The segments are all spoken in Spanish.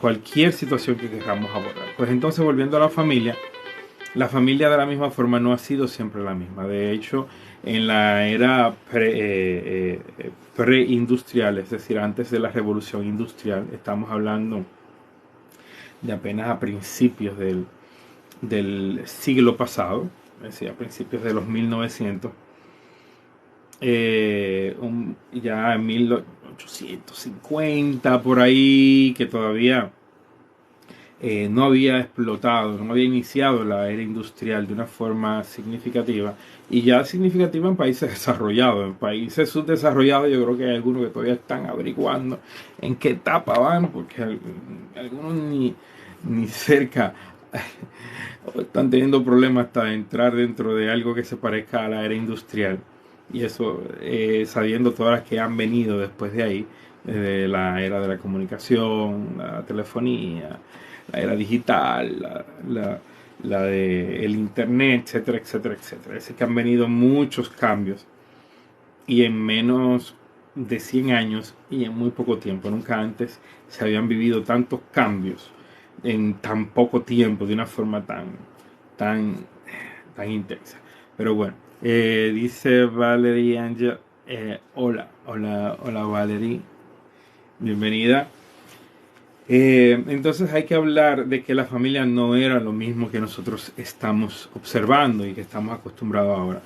cualquier situación que queramos abordar. Pues entonces, volviendo a la familia de la misma forma no ha sido siempre la misma. De hecho, en la era preindustrial, es decir, antes de la revolución industrial, estamos hablando de apenas a principios del siglo pasado, es decir, a principios de los 1900, ya en 1850 por ahí, que todavía no había explotado, no había iniciado la era industrial de una forma significativa, y ya significativa en países desarrollados. En países subdesarrollados yo creo que hay algunos que todavía están averiguando en qué etapa van, porque algunos ni cerca están teniendo problemas hasta entrar dentro de algo que se parezca a la era industrial. Y eso, sabiendo todas las que han venido después de ahí, desde la era de la comunicación, la telefonía, la era digital, la de el internet, etcétera, etcétera, etcétera. Es decir, que han venido muchos cambios y en menos de 100 años y en muy poco tiempo. Nunca antes se habían vivido tantos cambios en tan poco tiempo, de una forma tan, tan intensa. Pero bueno, dice Valerie Angel, hola Valerie, bienvenida. Entonces hay que hablar de que la familia no era lo mismo que nosotros estamos observando y que estamos acostumbrados ahora.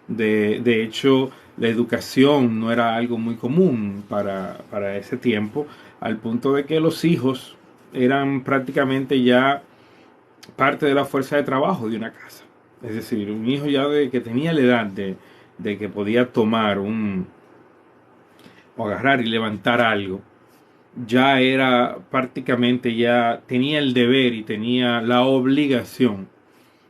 De hecho, la educación no era algo muy común para ese tiempo, al punto de que los hijos eran prácticamente ya parte de la fuerza de trabajo de una casa. Es decir, un hijo ya que tenía la edad de que podía tomar o agarrar y levantar algo, ya era prácticamente, ya tenía el deber y tenía la obligación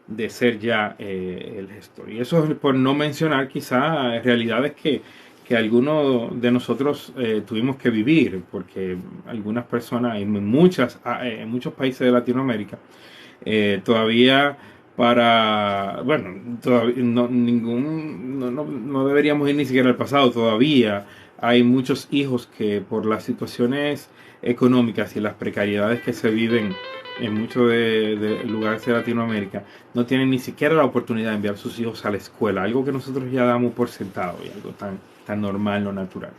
de ser ya el gestor. Y eso es por no mencionar quizá realidades que algunos de nosotros tuvimos que vivir, porque algunas personas en muchos países de Latinoamérica todavía bueno, todavía no deberíamos ir ni siquiera al pasado. Todavía hay muchos hijos que por las situaciones económicas y las precariedades que se viven en muchos de lugares de Latinoamérica, no tienen ni siquiera la oportunidad de enviar a sus hijos a la escuela, algo que nosotros ya damos por sentado y algo tan normal, no natural.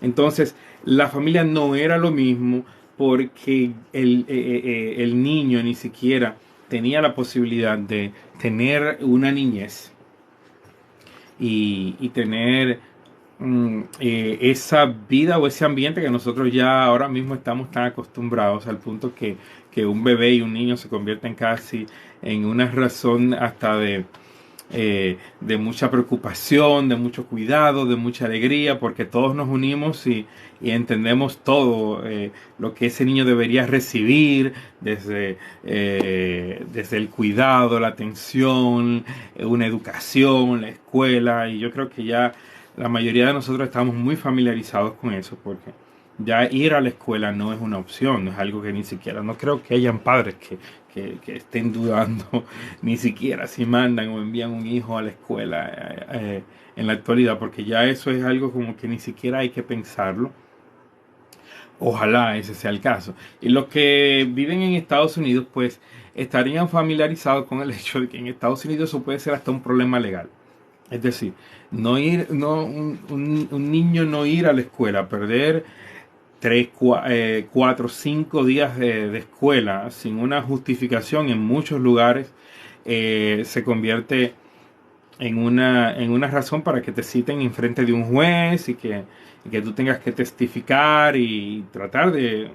Entonces, la familia no era lo mismo, porque el niño ni siquiera tenía la posibilidad de tener una niñez y tener esa vida o ese ambiente que nosotros ya ahora mismo estamos tan acostumbrados, al punto que un bebé y un niño se convierten casi en una razón hasta de mucha preocupación, de mucho cuidado, de mucha alegría, porque todos nos unimos y entendemos todo lo que ese niño debería recibir desde el cuidado, la atención, una educación, la escuela. Y yo creo que ya la mayoría de nosotros estamos muy familiarizados con eso, porque ya ir a la escuela no es una opción, no es algo que ni siquiera, no creo que hayan padres que estén dudando ni siquiera si mandan o envían un hijo a la escuela en la actualidad, porque ya eso es algo como que ni siquiera hay que pensarlo. Ojalá ese sea el caso. Y los que viven en Estados Unidos, pues estarían familiarizados con el hecho de que en Estados Unidos eso puede ser hasta un problema legal. Es decir, un niño no ir a la escuela, perder 4, 5 días de escuela sin una justificación en muchos lugares, se convierte en una razón para que te citen en frente de un juez y que tú tengas que testificar y tratar de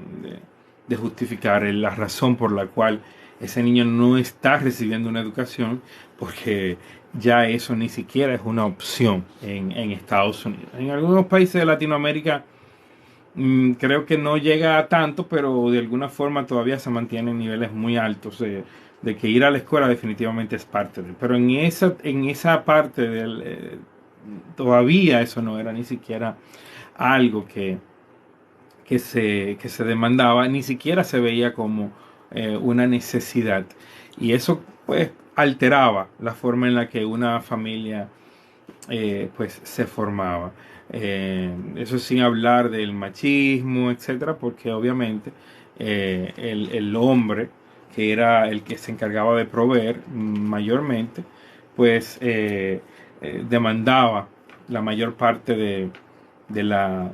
justificar la razón por la cual ese niño no está recibiendo una educación, porque ya eso ni siquiera es una opción en Estados Unidos. En algunos países de Latinoamérica creo que no llega a tanto, pero de alguna forma todavía se mantienen niveles muy altos de que ir a la escuela definitivamente es parte de. Pero en esa parte todavía eso no era ni siquiera algo que se demandaba, ni siquiera se veía como una necesidad. Y eso pues alteraba la forma en la que una familia pues se formaba. Eso sin hablar del machismo, etcétera, porque obviamente el hombre, que era el que se encargaba de proveer mayormente, pues demandaba la mayor parte de la,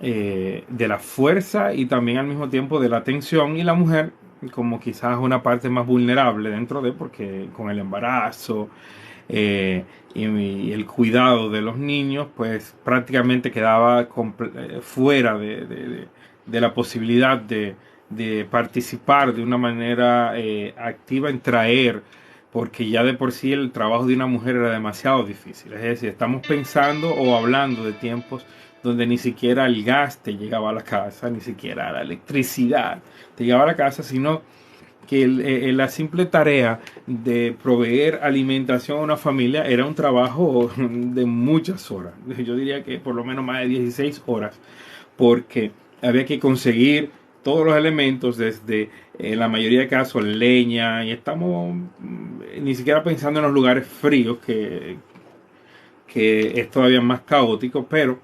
de la fuerza y también al mismo tiempo de la atención, y la mujer como quizás una parte más vulnerable dentro de, porque con el embarazo eh, y el cuidado de los niños, pues prácticamente quedaba fuera de la posibilidad de participar de una manera activa en traer, porque ya de por sí el trabajo de una mujer era demasiado difícil. Es decir, estamos pensando o hablando de tiempos donde ni siquiera el gas te llegaba a la casa, ni siquiera la electricidad te llegaba a la casa, sino que la simple tarea de proveer alimentación a una familia era un trabajo de muchas horas. Yo diría que por lo menos más de 16 horas, porque había que conseguir todos los elementos desde, en la mayoría de casos, leña, y estamos ni siquiera pensando en los lugares fríos, que es todavía más caótico, pero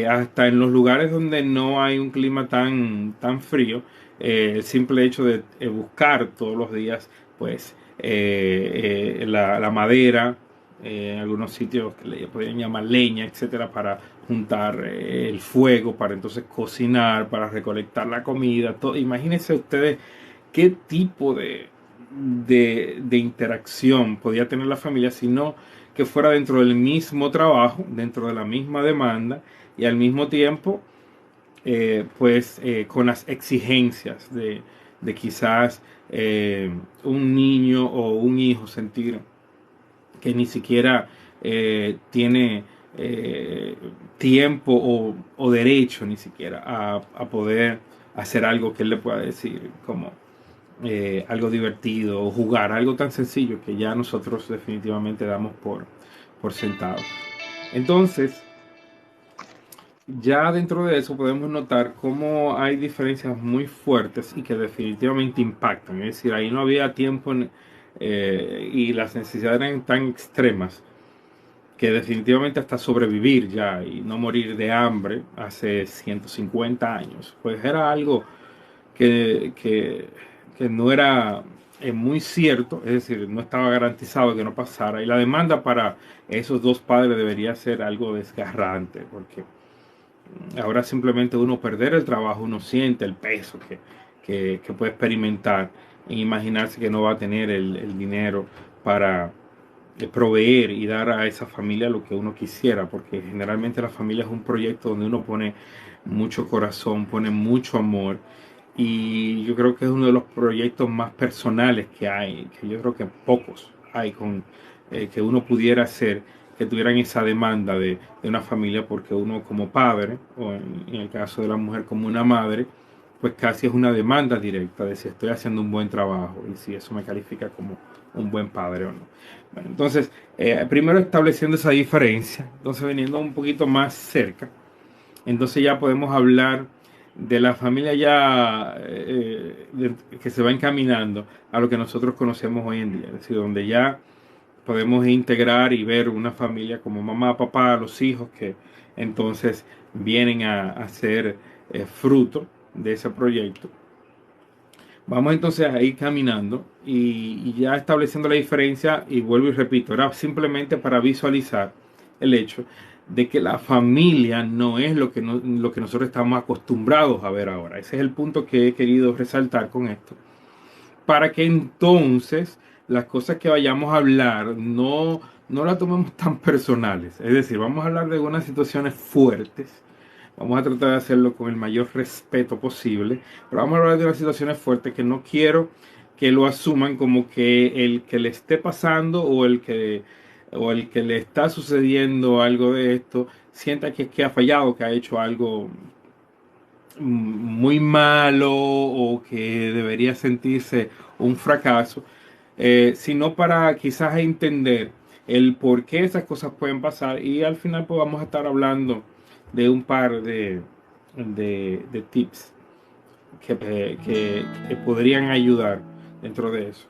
hasta en los lugares donde no hay un clima tan frío, el simple hecho de buscar todos los días, pues, la madera, en algunos sitios que le podrían llamar leña, etcétera, para juntar el fuego, para entonces cocinar, para recolectar la comida. Todo. Imagínense ustedes qué tipo de interacción podía tener la familia si no que fuera dentro del mismo trabajo, dentro de la misma demanda, y al mismo tiempo con las exigencias de quizás un niño o un hijo sentir que ni siquiera tiene tiempo o derecho ni siquiera a poder hacer algo que él le pueda decir como algo divertido o jugar, algo tan sencillo que ya nosotros definitivamente damos por sentado. Entonces, ya dentro de eso podemos notar cómo hay diferencias muy fuertes y que definitivamente impactan. Es decir, ahí no había tiempo y las necesidades eran tan extremas que definitivamente hasta sobrevivir ya y no morir de hambre hace 150 años, pues era algo que, que, que no era muy cierto, es decir, no estaba garantizado que no pasara. Y la demanda para esos dos padres debería ser algo desgarrante, porque ahora simplemente uno perder el trabajo, uno siente el peso que puede experimentar e imaginarse que no va a tener el dinero para proveer y dar a esa familia lo que uno quisiera, porque generalmente la familia es un proyecto donde uno pone mucho corazón, pone mucho amor, y yo creo que es uno de los proyectos más personales que hay, que yo creo que pocos hay con que uno pudiera hacer, que tuvieran esa demanda de una familia, porque uno como padre, o en el caso de la mujer como una madre, pues casi es una demanda directa de si estoy haciendo un buen trabajo y si eso me califica como un buen padre o no. Bueno, entonces, primero estableciendo esa diferencia, entonces veniendo un poquito más cerca, entonces ya podemos hablar de la familia ya que se va encaminando a lo que nosotros conocemos hoy en día, es decir, donde ya podemos integrar y ver una familia como mamá, papá, los hijos que entonces vienen a ser fruto de ese proyecto. Vamos entonces a ir caminando y ya estableciendo la diferencia, y vuelvo y repito, era simplemente para visualizar el hecho de que la familia no es lo que, no, lo que nosotros estamos acostumbrados a ver ahora. Ese es el punto que he querido resaltar con esto, para que entonces las cosas que vayamos a hablar no las tomemos tan personales. Es decir, vamos a hablar de unas situaciones fuertes. Vamos a tratar de hacerlo con el mayor respeto posible, pero vamos a hablar de unas situaciones fuertes que no quiero que lo asuman como que el que le esté pasando o el que le está sucediendo algo de esto sienta que ha fallado, que ha hecho algo muy malo o que debería sentirse un fracaso, sino para quizás entender el por qué esas cosas pueden pasar, y al final pues vamos a estar hablando de un par de tips que podrían ayudar dentro de eso.